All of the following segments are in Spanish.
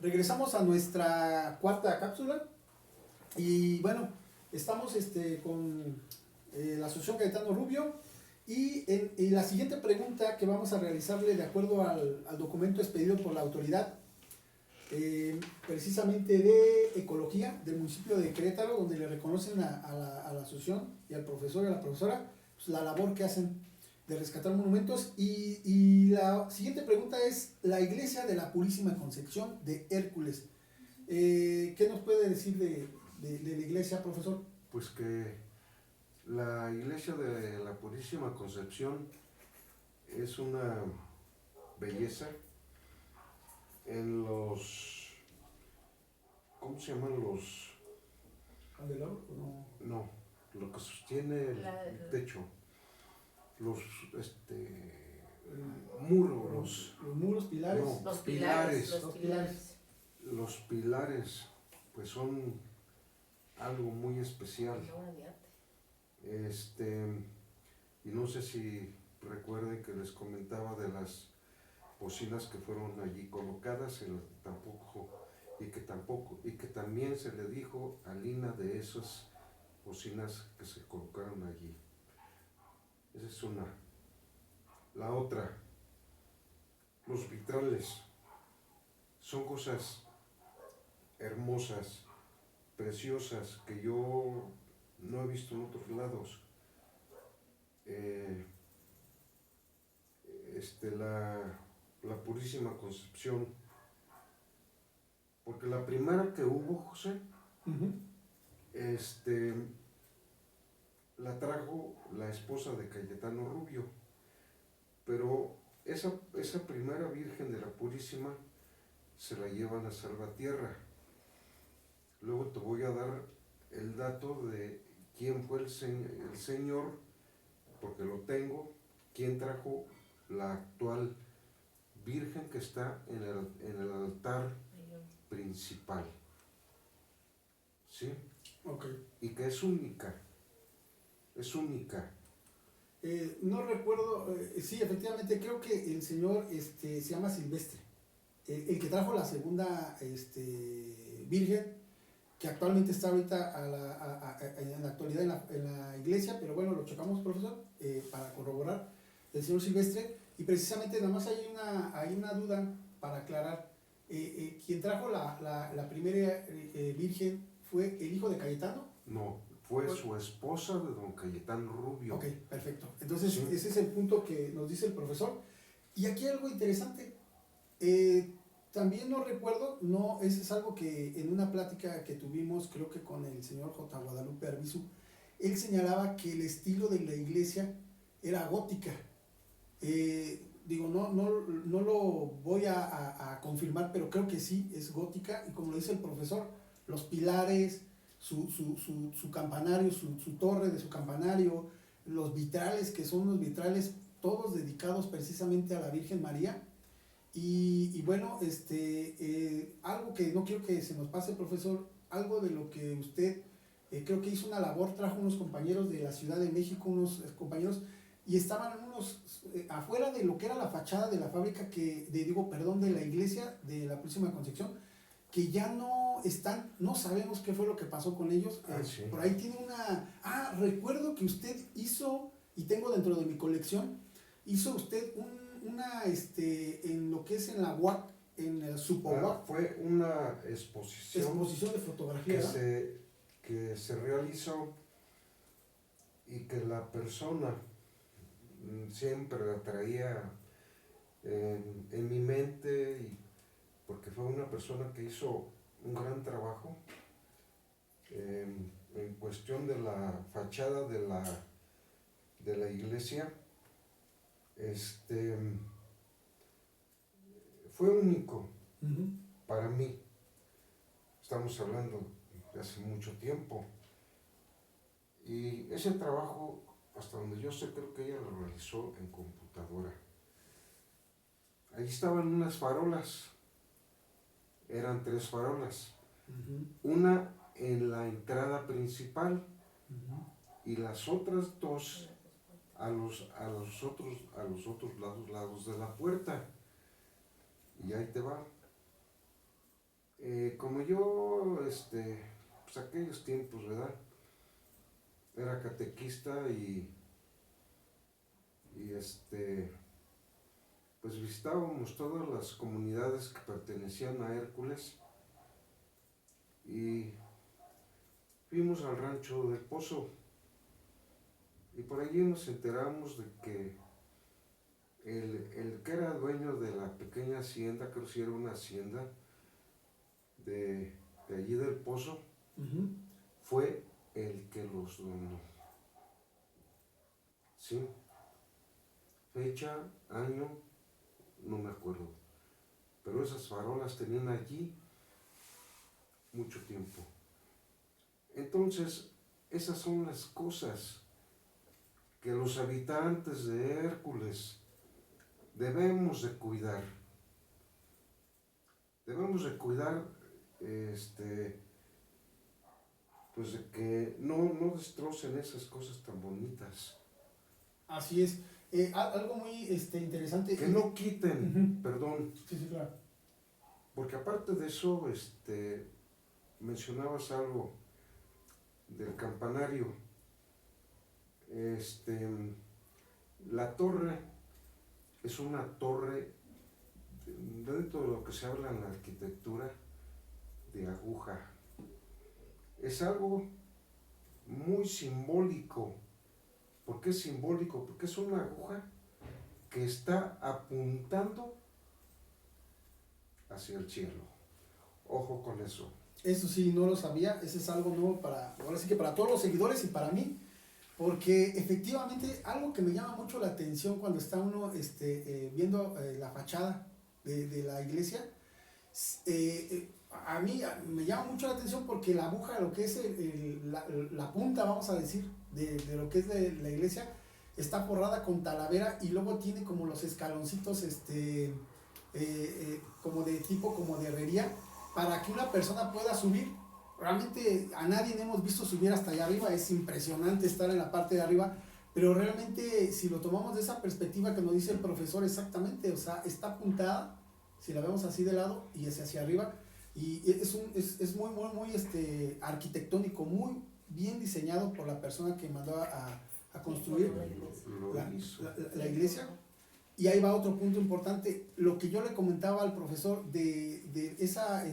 Regresamos a nuestra cuarta cápsula y bueno, estamos con la Asociación Cayetano Rubio y la siguiente pregunta que vamos a realizarle de acuerdo al documento expedido por la autoridad precisamente de Ecología del municipio de Querétaro, donde le reconocen a la asociación y al profesor y a la profesora pues, la labor que hacen de rescatar monumentos. Y la siguiente pregunta es la iglesia de la Purísima Concepción de Hércules. ¿Qué nos puede decir de la iglesia, profesor? Pues que la iglesia de la Purísima Concepción es una belleza en los, ¿cómo se llaman los? ¿Candelabro? No. No, lo que sostiene el techo, los muros, Los muros, pilares. no, Los pilares. Los pilares, pues son algo muy especial. Y no sé si recuerden que les comentaba de las bocinas que fueron allí colocadas y que también se le dijo a Lina de esas bocinas que se colocaron allí. Esa es una. La otra, los vitrales, son cosas hermosas, preciosas, que yo no he visto en otros lados. La Purísima Concepción, porque la primera que hubo, José, la trajo la esposa de Cayetano Rubio, pero esa primera Virgen de la Purísima se la llevan a Salvatierra. Luego te voy a dar el dato de quién fue el señor, porque lo tengo, quién trajo la actual Virgen que está en el altar principal. ¿Sí? Okay. Y que es única. Es única. No recuerdo, sí, efectivamente, creo que el señor se llama Silvestre. El que trajo la segunda Virgen, que actualmente está ahorita en la actualidad en la iglesia, pero bueno, lo checamos, profesor, para corroborar, el señor Silvestre, y precisamente nada más hay una duda para aclarar. ¿Quien trajo la primera Virgen fue el hijo de Cayetano? No, fue su esposa de don Cayetano Rubio. Ok, perfecto. Entonces, sí. Ese es el punto que nos dice el profesor. Y aquí hay algo interesante. También no recuerdo, ese es algo que en una plática que tuvimos, creo que con el señor J. Guadalupe Arbizu, él señalaba que el estilo de la iglesia era gótica. No lo voy a confirmar, pero creo que sí, es gótica, y como lo dice el profesor, los pilares, su campanario, su torre de su campanario, los vitrales, que son unos vitrales todos dedicados precisamente a la Virgen María. Y bueno, algo que no quiero que se nos pase, profesor, algo de lo que usted creo que hizo una labor, trajo unos compañeros de la Ciudad de México, unos compañeros, y estaban afuera de lo que era la fachada de la fábrica, de la iglesia de la Purísima Concepción, que ya no están, no sabemos qué fue lo que pasó con ellos. Sí. Por ahí tiene recuerdo que usted hizo, y tengo dentro de mi colección, hizo usted en lo que es en la UAC, en el SUPOUAC. Fue una exposición de fotografía que se realizó y que la persona siempre la traía en mi mente, porque fue una persona que hizo un gran trabajo en cuestión de la fachada de la iglesia. Fue único para mí. Estamos hablando de hace mucho tiempo. Y ese trabajo, hasta donde yo sé, creo que ella lo realizó en computadora. Ahí estaban unas farolas. Eran 3 farolas. Una en la entrada principal y las otras 2 a los otros lados de la puerta. Y ahí te va. Como yo, pues aquellos tiempos, ¿verdad? Era catequista y pues visitábamos todas las comunidades que pertenecían a Hércules y fuimos al rancho del Pozo y por allí nos enteramos de que el que era dueño de la pequeña hacienda, creo que sí era una hacienda de allí del Pozo, Ujú. fue el que los donó. ¿Sí? Fecha, año, no me acuerdo. Pero esas farolas tenían allí mucho tiempo. Entonces, esas son las cosas que los habitantes de Hércules debemos de cuidar. Debemos de cuidar, pues de que no destrocen esas cosas tan bonitas. Así es. Algo muy interesante. Que no quiten, Ujú. perdón, Sí, sí, claro. porque aparte de eso, mencionabas algo del campanario. La torre es una torre, dentro de lo que se habla en la arquitectura, de aguja. Es algo muy simbólico. ¿Por qué es simbólico? Porque es una aguja que está apuntando hacia el cielo. Ojo con eso. Eso sí, no lo sabía. Ese es algo nuevo para, ahora sí que para todos los seguidores y para mí. Porque efectivamente algo que me llama mucho la atención cuando está uno viendo la fachada de la iglesia, a mí me llama mucho la atención porque la aguja, lo que es la punta, vamos a decir, de lo que es la iglesia, está forrada con talavera y luego tiene como los escaloncitos como de tipo como de herrería para que una persona pueda subir. Realmente a nadie hemos visto subir hasta allá arriba, es impresionante estar en la parte de arriba, pero realmente si lo tomamos de esa perspectiva que nos dice el profesor exactamente, o sea, está apuntada, si la vemos así de lado y es hacia arriba, y es muy, muy, muy arquitectónico, muy bien diseñado por la persona que mandó a construir Lo hizo. la iglesia. Y ahí va otro punto importante, lo que yo le comentaba al profesor de esa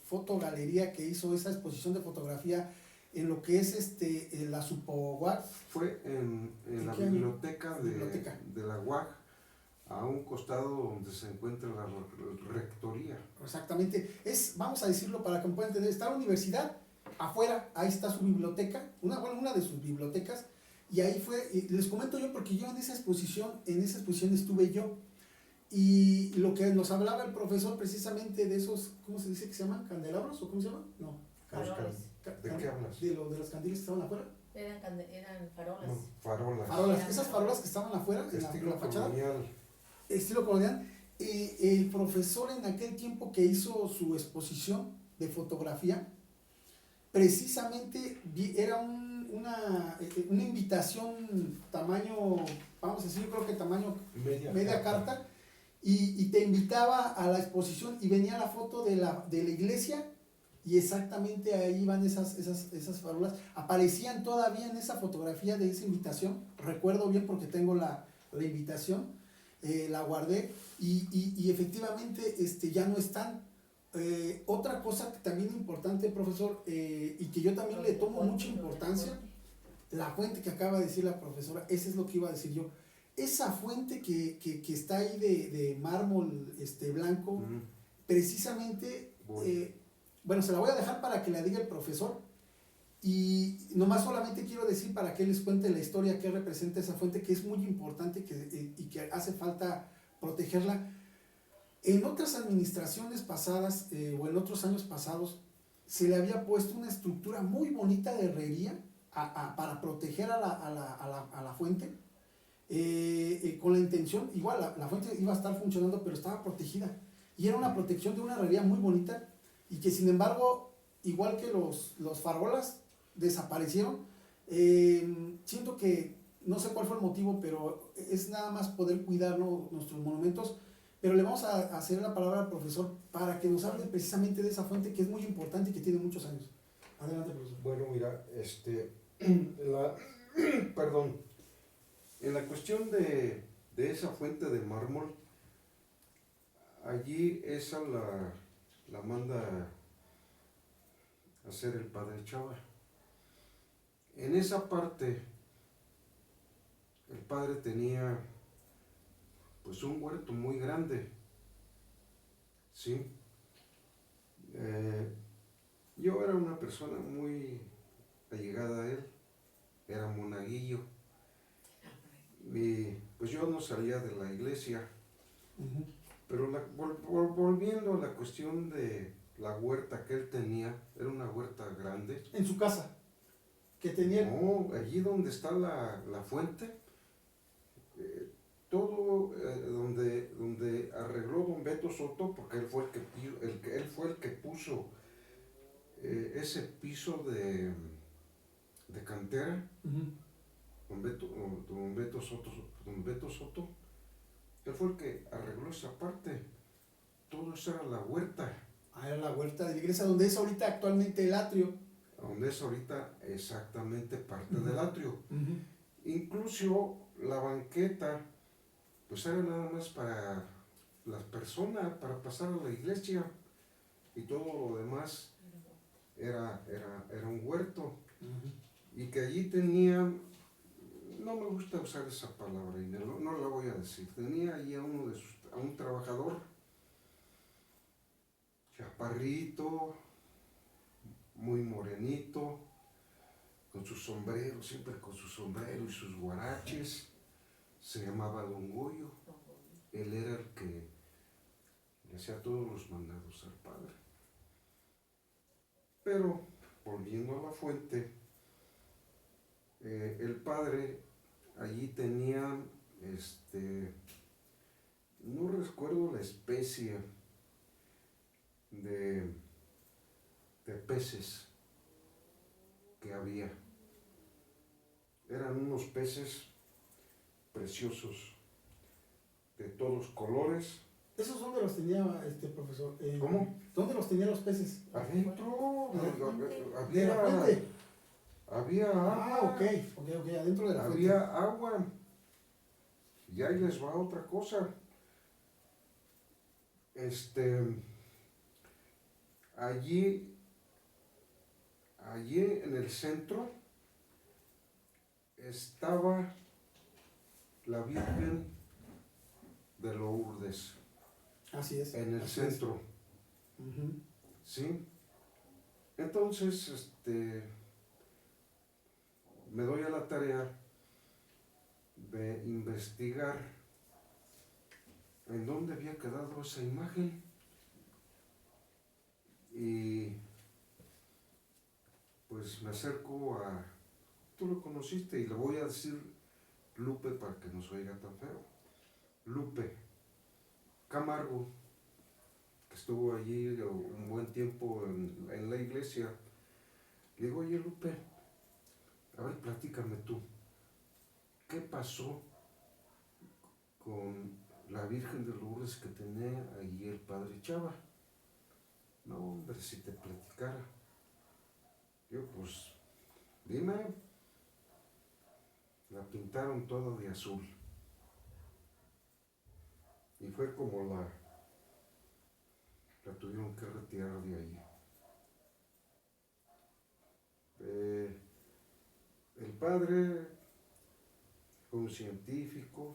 fotogalería que hizo, esa exposición de fotografía en lo que es la Supoguac. Fue en la biblioteca de la UAG, a un costado donde se encuentra la rectoría. Exactamente, vamos a decirlo para que me puedan entender, está la universidad, afuera, ahí está su biblioteca, una de sus bibliotecas, y ahí fue, y les comento yo porque yo en esa exposición estuve yo, y lo que nos hablaba el profesor precisamente de esos, ¿cómo se dice que se llaman? ¿Candelabros o cómo se llaman? No. Faroles. ¿De qué hablas? De los candiles que estaban afuera. Eran farolas. No, farolas. Farolas, esas farolas que estaban afuera en Estilo la fachada. colonial. Estilo colonial. El profesor en aquel tiempo que hizo su exposición de fotografía, precisamente era una invitación tamaño, vamos a decir, yo creo que tamaño media carta, y te invitaba a la exposición y venía la foto de la iglesia y exactamente ahí van esas farolas, aparecían todavía en esa fotografía de esa invitación, recuerdo bien porque tengo la invitación, la guardé y efectivamente ya no están. Otra cosa que también importante, profesor, y que yo también le tomo mucha importancia, la fuente que acaba de decir la profesora, eso es lo que iba a decir yo. Esa fuente que está ahí de mármol blanco, precisamente, bueno, se la voy a dejar para que la diga el profesor. Y nomás solamente quiero decir para que les cuente la historia que representa esa fuente, que es muy importante y que hace falta protegerla. En otras administraciones pasadas o en otros años pasados se le había puesto una estructura muy bonita de herrería para proteger a la fuente, con la intención, igual la fuente iba a estar funcionando pero estaba protegida y era una protección de una herrería muy bonita y que sin embargo, igual que los farolas desaparecieron. Siento que no sé cuál fue el motivo, pero es nada más poder cuidar nuestros monumentos, pero le vamos a hacer la palabra al profesor para que nos hable precisamente de esa fuente que es muy importante y que tiene muchos años. Adelante, profesor. Bueno, mira, la, perdón, en la cuestión de esa fuente de mármol, allí esa la manda a hacer el padre Chava. En esa parte, el padre tenía pues un huerto muy grande, ¿sí? Yo era una persona muy allegada a él, era monaguillo, y pues yo no salía de la iglesia, Uh-huh. pero volviendo a la cuestión de la huerta que él tenía, era una huerta grande. En su casa, que tenía... No, allí donde está la fuente, todo donde arregló don Beto Soto, porque él fue él fue el que puso ese piso de cantera. Uh-huh. Don Beto Soto, él fue el que arregló esa parte. Todo eso era la huerta. Ah, era la huerta de la iglesia, donde es ahorita actualmente el atrio. Donde es ahorita exactamente parte Uh-huh. del atrio. Uh-huh. Incluso la banqueta, pues era nada más para las personas, para pasar a la iglesia. Y todo lo demás era un huerto. Uh-huh. Y que allí tenía, no me gusta usar esa palabra y no la voy a decir, tenía allí a un trabajador, chaparrito, muy morenito, con su sombrero, siempre con su sombrero y sus guaraches, se llamaba Don Goyo. Él era el que le hacía todos los mandados al padre. Pero, volviendo a la fuente, el padre allí tenía, no recuerdo la especie de peces que había. Eran unos peces preciosos, de todos colores. ¿Esos dónde los tenía, profesor? ¿Cómo? ¿Dónde los tenía los peces? Adentro, ¿De la fuente? había Ah, agua. ok, adentro de la fuente. Había agua. Y ahí les va otra cosa. Allí en el centro estaba la Virgen de Lourdes. Así es. En el así es. centro, Uh-huh. ¿sí? Entonces, me doy a la tarea de investigar en dónde había quedado esa imagen. Y pues me acerco a... Tú lo conociste y le voy a decir Lupe para que no se oiga tan feo. Lupe Camargo, que estuvo allí un buen tiempo en la iglesia. Le digo, oye Lupe, a ver, platícame tú, ¿qué pasó con la Virgen de Lourdes que tenía allí el padre Chava? No, hombre, si te platicara. Yo, pues, dime. La pintaron toda de azul. Y fue como la tuvieron que retirar de ahí. El padre fue un científico,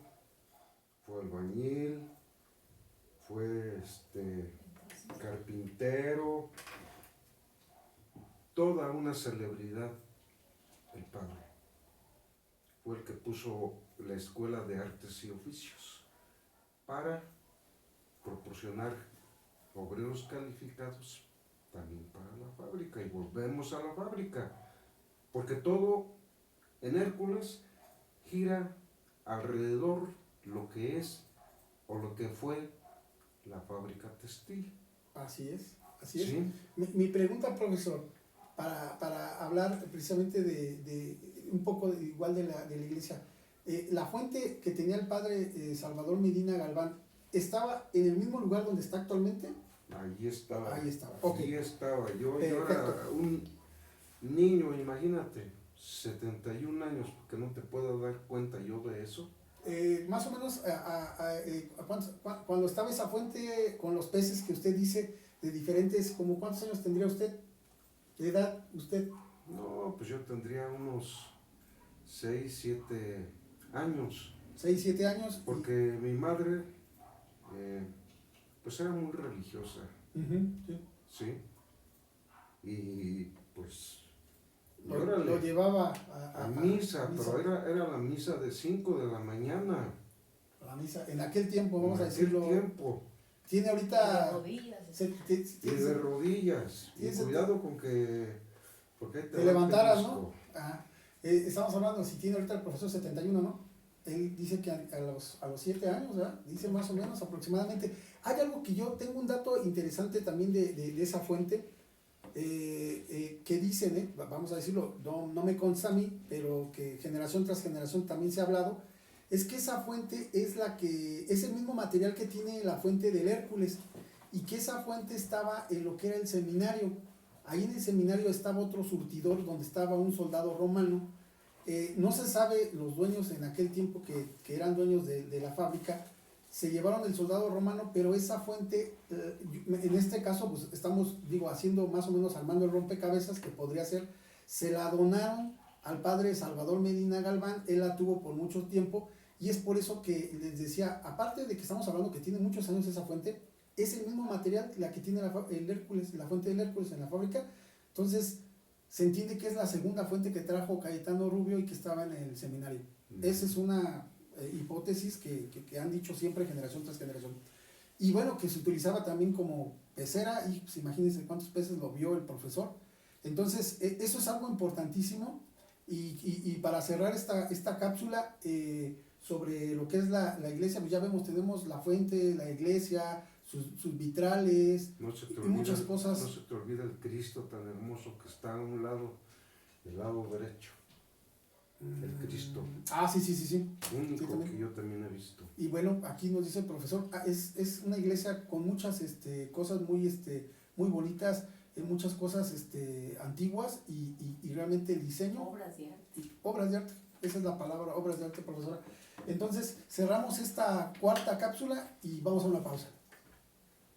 fue albañil, fue carpintero, toda una celebridad el padre. Fue el que puso la Escuela de Artes y Oficios para proporcionar obreros calificados también para la fábrica. Y volvemos a la fábrica, porque todo en Hércules gira alrededor lo que es o lo que fue la fábrica textil. Así es, así es. ¿Sí? Mi pregunta, profesor, para hablar precisamente de un poco igual de la iglesia. La fuente que tenía el padre Salvador Medina Galván, estaba en el mismo lugar donde está actualmente. Ahí estaba. Ahí estaba, ok. Ahí estaba. Yo era Perfecto. un niño, imagínate, 71 años, porque no te puedo dar cuenta yo de eso. Más o menos, cuando estaba esa fuente con los peces que usted dice de diferentes, como ¿cuántos años tendría usted? ¿De edad usted? No, pues yo tendría unos 6, 7 años, 6, 7 años. porque mi madre, pues era muy religiosa, Ujú, sí. ¿sí? Y pues, y Lo órale, llevaba a misa, pero era la misa de 5 de la mañana. a la misa. En aquel tiempo, vamos En a aquel decirlo, tiempo, tiene De ahorita... rodillas. y de rodillas, y tienes- cuidado con que, porque ahí te va el levantaras, ¿no? pellizco. Ajá. Estamos hablando, si tiene ahorita el profesor 71, ¿no? Él dice que a los 7 años, ¿verdad? Dice más o menos aproximadamente. Hay algo que yo tengo un dato interesante también de esa fuente, que dicen, vamos a decirlo, no me consta a mí, pero que generación tras generación también se ha hablado, es que esa fuente es el mismo material que tiene la fuente del Hércules, y que esa fuente estaba en lo que era el seminario. Ahí en el seminario estaba otro surtidor donde estaba un soldado romano. No se sabe los dueños en aquel tiempo que eran dueños de la fábrica, se llevaron el soldado romano, pero esa fuente, en este caso, pues estamos, haciendo más o menos, armando el rompecabezas que podría ser, se la donaron al padre Salvador Medina Galván. Él la tuvo por mucho tiempo, y es por eso que les decía, aparte de que estamos hablando que tiene muchos años esa fuente, es el mismo material la que tiene el Hércules, la fuente del Hércules en la fábrica. Entonces se entiende que es la segunda fuente que trajo Cayetano Rubio y que estaba en el seminario. Esa es una hipótesis que han dicho siempre generación tras generación. Y bueno, que se utilizaba también como pecera, y pues imagínense cuántos peces lo vio el profesor. Entonces eso es algo importantísimo. Y para cerrar esta cápsula sobre lo que es la iglesia, pues ya vemos, tenemos la fuente, la iglesia, sus vitrales, y muchas cosas. No se te olvida el Cristo tan hermoso que está a un lado, del lado derecho. El Cristo. Sí. Único Sí, también. que yo también he visto. Y bueno, aquí nos dice el profesor, es una iglesia con muchas cosas muy bonitas, muchas cosas antiguas, y realmente el diseño. Obras de arte. Obras de arte, esa es la palabra, obras de arte, profesora. Entonces cerramos esta cuarta cápsula y vamos a una pausa.